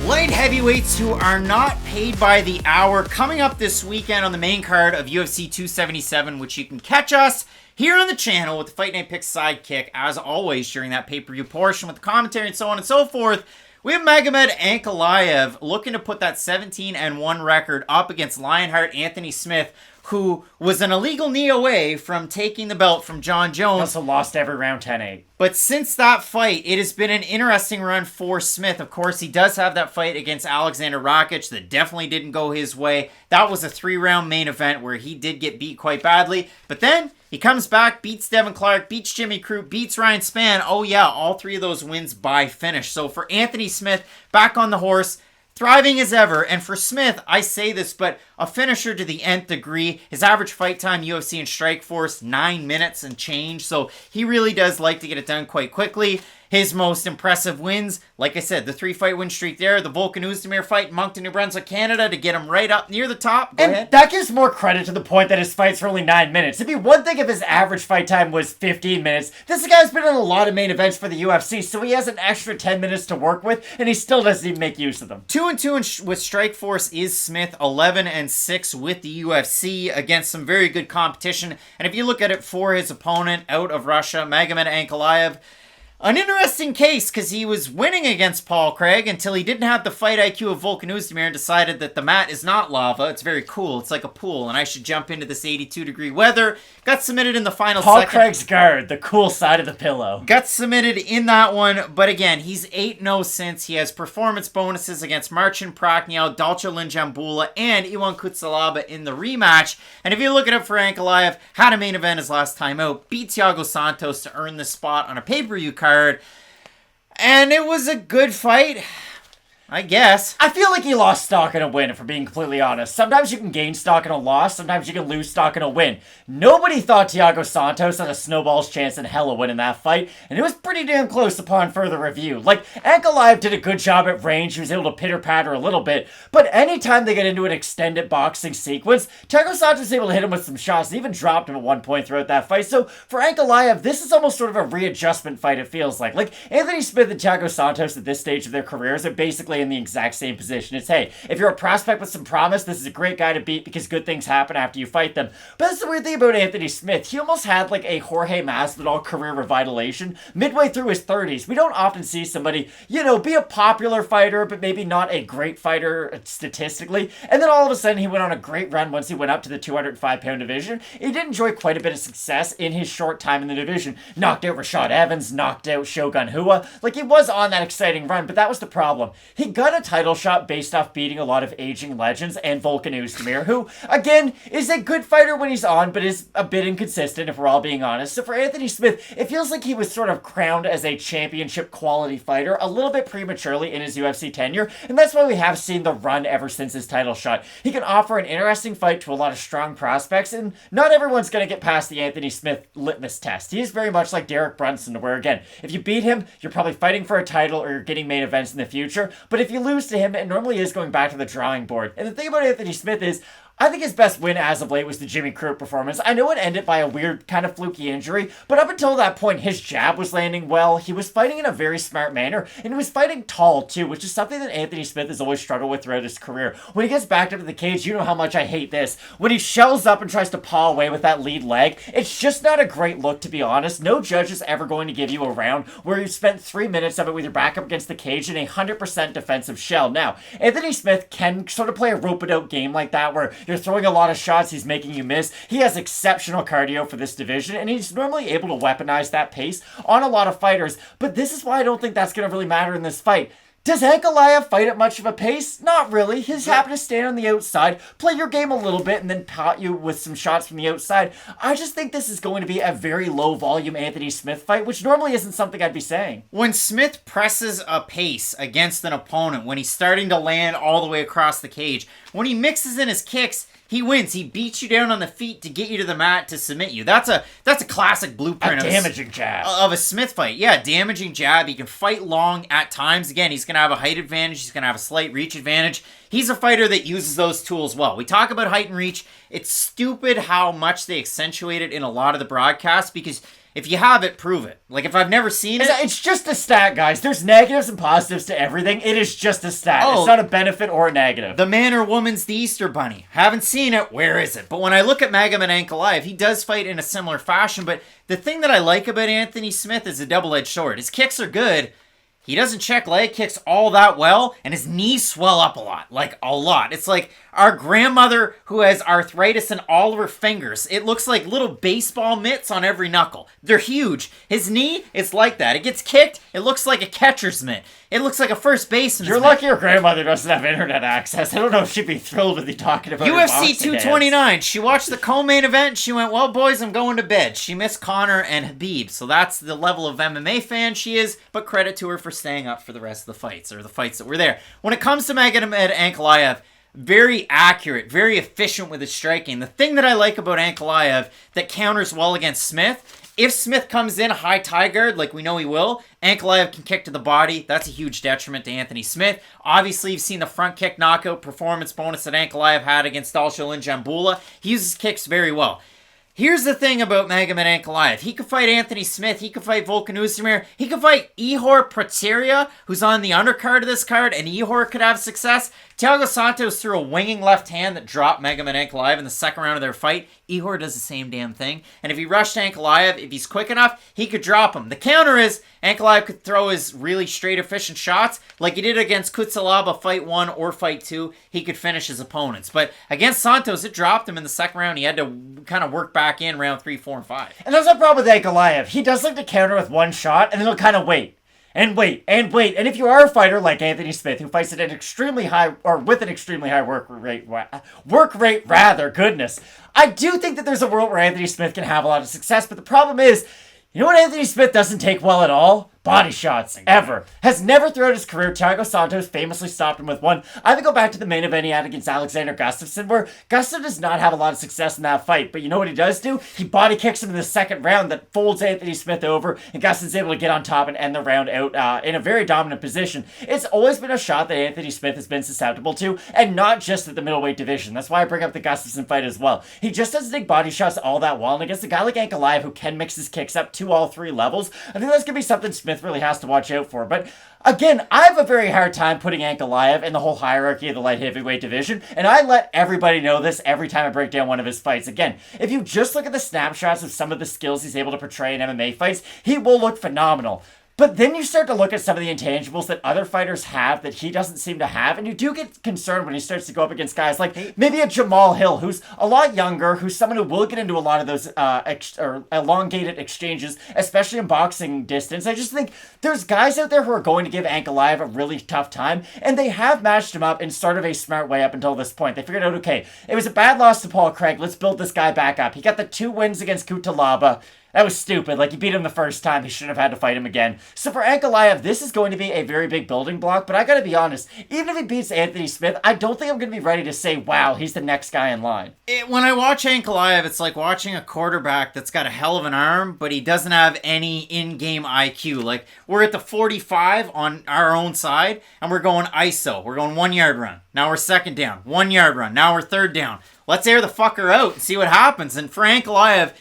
Light heavyweights who are not paid by the hour coming up this weekend on the main card of UFC 277, which you can catch us here on the channel with the Fight Night Picks sidekick, as always, during that pay-per-view portion with the commentary and so on and so forth. We have Magomed Ankalaev looking to put that 17-1 record up against Lionheart Anthony Smith, who was an illegal knee away from taking the belt from John Jones. Also lost every round 10-8. But since that fight, it has been an interesting run for Smith. Of course, he does have that fight against Alexandre that definitely didn't go his way. That was a 3-round main event where he did get beat quite badly. But then he comes back, beats Devin Clark, beats Jimmy Crute, beats Ryan Spann. Oh yeah, all 3 of those wins by finish. So for Anthony Smith, back on the horse, thriving as ever. And for Smith, I say this, but a finisher to the nth degree. His average fight time, UFC and Strikeforce, 9 minutes and change. So he really does like to get it done quite quickly. His most impressive wins, like I said, the 3-fight win streak there, the Volkan Oezdemir fight in Moncton, New Brunswick, Canada, to get him right up near the top. Go ahead. That gives more credit to the point that his fights were only 9 minutes. It'd be one thing if his average fight time was 15 minutes. This guy's been in a lot of main events for the UFC, so he has an extra 10 minutes to work with, and he still doesn't even make use of them. 2-2 with Strikeforce is Smith, 11-6 with the UFC against some very good competition. And if you look at it for his opponent out of Russia, Magomed Ankalaev, an interesting case, because he was winning against Paul Craig until he didn't have the fight IQ of Volkan Oezdemir and decided that the mat is not lava. It's very cool. It's like a pool, and I should jump into this 82-degree weather. Got submitted in the final Paul second. Craig's guard, the cool side of the pillow. Got submitted in that one, but again, he's 8-0 since. He has performance bonuses against Marcin Prachnio, Dalcho Linjambula, and Iwan Kutsalaba in the rematch. And if you look at it for Ankalaev, had a main event his last time out, beat Thiago Santos to earn this spot on a pay-per-view card. And it was a good fight, I guess. I feel like he lost stock in a win, if we're being completely honest. Sometimes you can gain stock in a loss, sometimes you can lose stock in a win. Nobody thought Thiago Santos had a snowball's chance in hell of winning that fight, and it was pretty damn close upon further review. Like, Ankalaev did a good job at range, he was able to pitter-patter a little bit, but anytime they get into an extended boxing sequence, Thiago Santos was able to hit him with some shots, and even dropped him at one point throughout that fight. So, for Ankalaev, this is almost sort of a readjustment fight, it feels like. Like, Anthony Smith and Thiago Santos at this stage of their careers are basically in the exact same position. It's, hey, if you're a prospect with some promise, this is a great guy to beat because good things happen after you fight them. But that's the weird thing about Anthony Smith. He almost had like a Jorge Masvidal career revitalization midway through his 30s. We don't often see somebody, be a popular fighter, but maybe not a great fighter statistically. And then all of a sudden he went on a great run once he went up to the 205-pound division. He did enjoy quite a bit of success in his short time in the division. Knocked out Rashad Evans, knocked out Shogun Rua. Like, he was on that exciting run, but that was the problem. He got a title shot based off beating a lot of aging legends and Volkan Oezdemir, who, again, is a good fighter when he's on, but is a bit inconsistent, if we're all being honest. So for Anthony Smith, it feels like he was sort of crowned as a championship quality fighter a little bit prematurely in his UFC tenure, and that's why we have seen the run ever since his title shot. He can offer an interesting fight to a lot of strong prospects, and not everyone's going to get past the Anthony Smith litmus test. He is very much like Derek Brunson, where, again, if you beat him, you're probably fighting for a title or you're getting main events in the future, but if you lose to him, it normally is going back to the drawing board. And the thing about Anthony Smith is, I think his best win as of late was the Jimmy Crute performance. I know it ended by a weird, kind of fluky injury, but up until that point, his jab was landing well. He was fighting in a very smart manner, and he was fighting tall, too, which is something that Anthony Smith has always struggled with throughout his career. When he gets backed up to the cage, you know how much I hate this. When he shells up and tries to paw away with that lead leg, it's just not a great look, to be honest. No judge is ever going to give you a round where you spent 3 minutes of it with your back up against the cage in a 100% defensive shell. Now, Anthony Smith can sort of play a rope-it-out game like that, where you're throwing a lot of shots, he's making you miss. He has exceptional cardio for this division, and he's normally able to weaponize that pace on a lot of fighters, but this is why I don't think that's going to really matter in this fight. Does Ankalaev fight at much of a pace? Not really. He's happy to stand on the outside, play your game a little bit, and then pot you with some shots from the outside. I just think this is going to be a very low-volume Anthony Smith fight, which normally isn't something I'd be saying. When Smith presses a pace against an opponent, when he's starting to land all the way across the cage, when he mixes in his kicks, he wins. He beats you down on the feet to get you to the mat to submit you. That's a classic blueprint. A damaging jab. Of a Smith fight. Yeah, damaging jab. He can fight long at times. Again, he's going to have a height advantage. He's going to have a slight reach advantage. He's a fighter that uses those tools well. We talk about height and reach. It's stupid how much they accentuate it in a lot of the broadcasts because If you have it, prove it. Like, if I've never seen it... It's just a stat, guys. There's negatives and positives to everything. It is just a stat. It's not a benefit or a negative. The man or woman's the Easter Bunny. Haven't seen it, where is it? But when I look at Magomed Ankalaev, he does fight in a similar fashion, but the thing that I like about Anthony Smith is a double-edged sword. His kicks are good. He doesn't check leg kicks all that well, and his knees swell up a lot. Like, a lot. It's like our grandmother who has arthritis in all of her fingers. It looks like little baseball mitts on every knuckle. They're huge. His knee, it's like that. It gets kicked, it looks like a catcher's mitt. It looks like a first baseman's You're mitt. lucky your grandmother doesn't have internet access. I don't know if she'd be thrilled with you talking about UFC 229. She watched the co-main event and she went, well, boys, I'm going to bed. She missed Conor and Khabib. So that's the level of MMA fan she is, but credit to her for staying up for the rest of the fights, or the fights that were there. When it comes to Magomed Ankalaev, very accurate, very efficient with his striking. The thing that I like about Ankalaev that counters well against Smith, if Smith comes in high tie guard, like we know he will, Ankalaev can kick to the body. That's a huge detriment to Anthony Smith. Obviously, you've seen the front kick knockout performance bonus that Ankalaev had against Dalsholin Jambula. He uses kicks very well. Here's the thing about Magomed Ankalaev. He could fight Anthony Smith. He could fight Volkan Oezdemir. He could fight Ihor Potieria, who's on the undercard of this card, and Ihor could have success. Thiago Santos threw a winging left hand that dropped Magomed Ankalaev in the second round of their fight. Ihor does the same damn thing. And if he rushed Ankalaev, if he's quick enough, he could drop him. The counter is Ankalaev could throw his really straight, efficient shots like he did against Kutsalaba fight 1 or fight 2. He could finish his opponents. But against Santos, it dropped him in the second round. He had to kind of work back in round 3, 4, and 5. And that's the problem with Ankalaev. He does like to counter with one shot, and then he'll kind of wait. And wait, and wait. And if you are a fighter like Anthony Smith, who fights at an extremely high, or with an extremely high work rate, goodness, I do think that there's a world where Anthony Smith can have a lot of success, but the problem is, you know what Anthony Smith doesn't take well at all? Body shots, ever. Has never throughout his career. Thiago Santos famously stopped him with one. I would go back to the main event he had against Alexandre Gustafsson, where Gustafsson does not have a lot of success in that fight, but you know what he does do? He body kicks him in the second round that folds Anthony Smith over, and Gustafsson's able to get on top and end the round out in a very dominant position. It's always been a shot that Anthony Smith has been susceptible to, and not just at the middleweight division. That's why I bring up the Gustafsson fight as well. He just doesn't take body shots all that well, and against a guy like Ankalaev who can mix his kicks up to all 3 levels, I think that's going to be something Smith really has to watch out for. But again, I have a very hard time putting Ankalaev in the whole hierarchy of the light heavyweight division, and I let everybody know this every time I break down one of his fights. Again, if you just look at the snapshots of some of the skills he's able to portray in MMA fights, he will look phenomenal. But then you start to look at some of the intangibles that other fighters have that he doesn't seem to have, and you do get concerned when he starts to go up against guys like maybe a Jamal Hill, who's a lot younger, who's someone who will get into a lot of those elongated exchanges, especially in boxing distance. I just think there's guys out there who are going to give Ankalaev a really tough time, and they have matched him up in sort of a smart way up until this point. They figured out, okay, it was a bad loss to Paul Craig, let's build this guy back up. He got the 2 wins against Kutalaba. That was stupid. Like, he beat him the first time. He shouldn't have had to fight him again. So for Ankalaev, this is going to be a very big building block. But I gotta be honest, even if he beats Anthony Smith, I don't think I'm going to be ready to say, wow, he's the next guy in line. When I watch Ankalaev, it's like watching a quarterback that's got a hell of an arm, but he doesn't have any in-game IQ. Like, we're at the 45 on our own side, and we're going ISO. We're going 1 yard run. Now we're second down. 1 yard run. Now we're third down. Let's air the fucker out and see what happens. And for Ankalaev,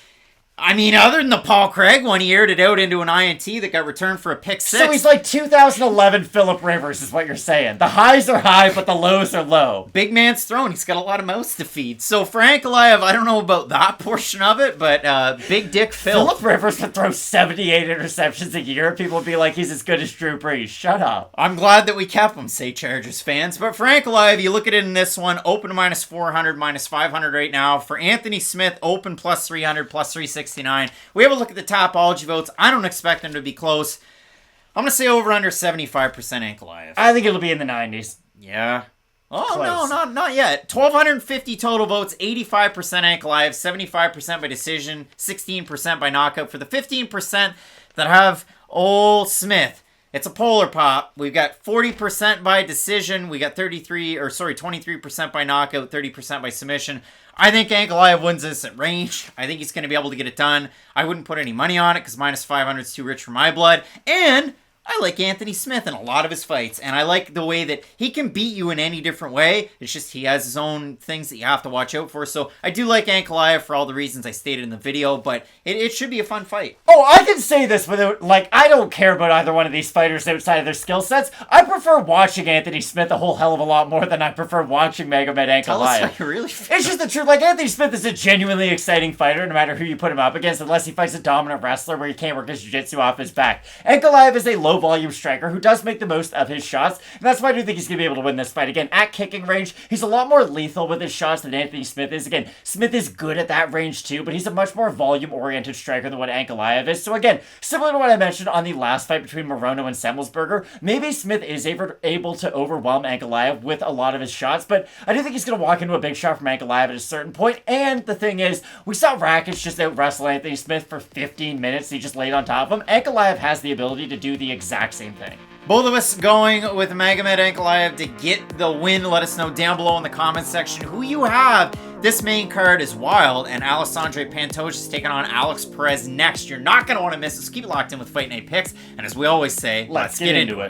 I mean, other than the Paul Craig one, he aired it out into an INT that got returned for a pick 6. So he's like 2011 Phillip Rivers is what you're saying. The highs are high, but the lows are low. Big man's throwing. He's got a lot of mouths to feed. So for Ankalaev, I don't know about that portion of it, but Big Dick Phil. Phillip Rivers would throw 78 interceptions a year. People would be like, he's as good as Drew Brees. Shut up. I'm glad that we kept him, say Chargers fans. But for Ankalaev, you look at it in this one, open to minus 400, minus 500 right now. For Anthony Smith, open plus 300, plus 369. We have a look at the Topology votes. I don't expect them to be close. I'm going to say over under 75% Ankalaev. I think it'll be in the 90s. Yeah. Oh, Close. no, not yet. 1,250 total votes, 85% Ankalaev, 75% by decision, 16% by knockout. For the 15% that have old Smith, it's a polar pop. We've got 40% by decision. We got 23% by knockout, 30% by submission. I think Ankalaev wins this at range. I think he's going to be able to get it done. I wouldn't put any money on it because minus 500 is too rich for my blood. And I like Anthony Smith in a lot of his fights, and I like the way that he can beat you in any different way. It's just he has his own things that you have to watch out for. So I do like Ankalaev for all the reasons I stated in the video, but it should be a fun fight. Oh, I can say this without, I don't care about either one of these fighters outside of their skill sets. I prefer watching Anthony Smith a whole hell of a lot more than I prefer watching Magomed Ankalaev. Tell us how you really feel. It's just the truth. Anthony Smith is a genuinely exciting fighter, no matter who you put him up against, unless he fights a dominant wrestler where he can't work his jiu-jitsu off his back. Ankalaev is a low-volume striker who does make the most of his shots, and that's why I do think he's going to be able to win this fight. Again, at kicking range, he's a lot more lethal with his shots than Anthony Smith is. Again, Smith is good at that range too, but he's a much more volume-oriented striker than what Ankalaev is. So again, similar to what I mentioned on the last fight between Morono and Semelsberger, maybe Smith is able to overwhelm Ankalaev with a lot of his shots, but I do think he's going to walk into a big shot from Ankalaev at a certain point. And the thing is, we saw Rakic just out-wrestle Anthony Smith for 15 minutes. He just laid on top of him. Ankalaev has the ability to do the exact same thing. Both of us going with Magomed Ankalaev to get the win. Let us know down below in the comments section who you have. This main card is wild, and Alexandre Pantoja is taking on Alex Perez next. You're not going to want to miss it, so keep it locked in with Fight Night Picks. And as we always say, let's get into it.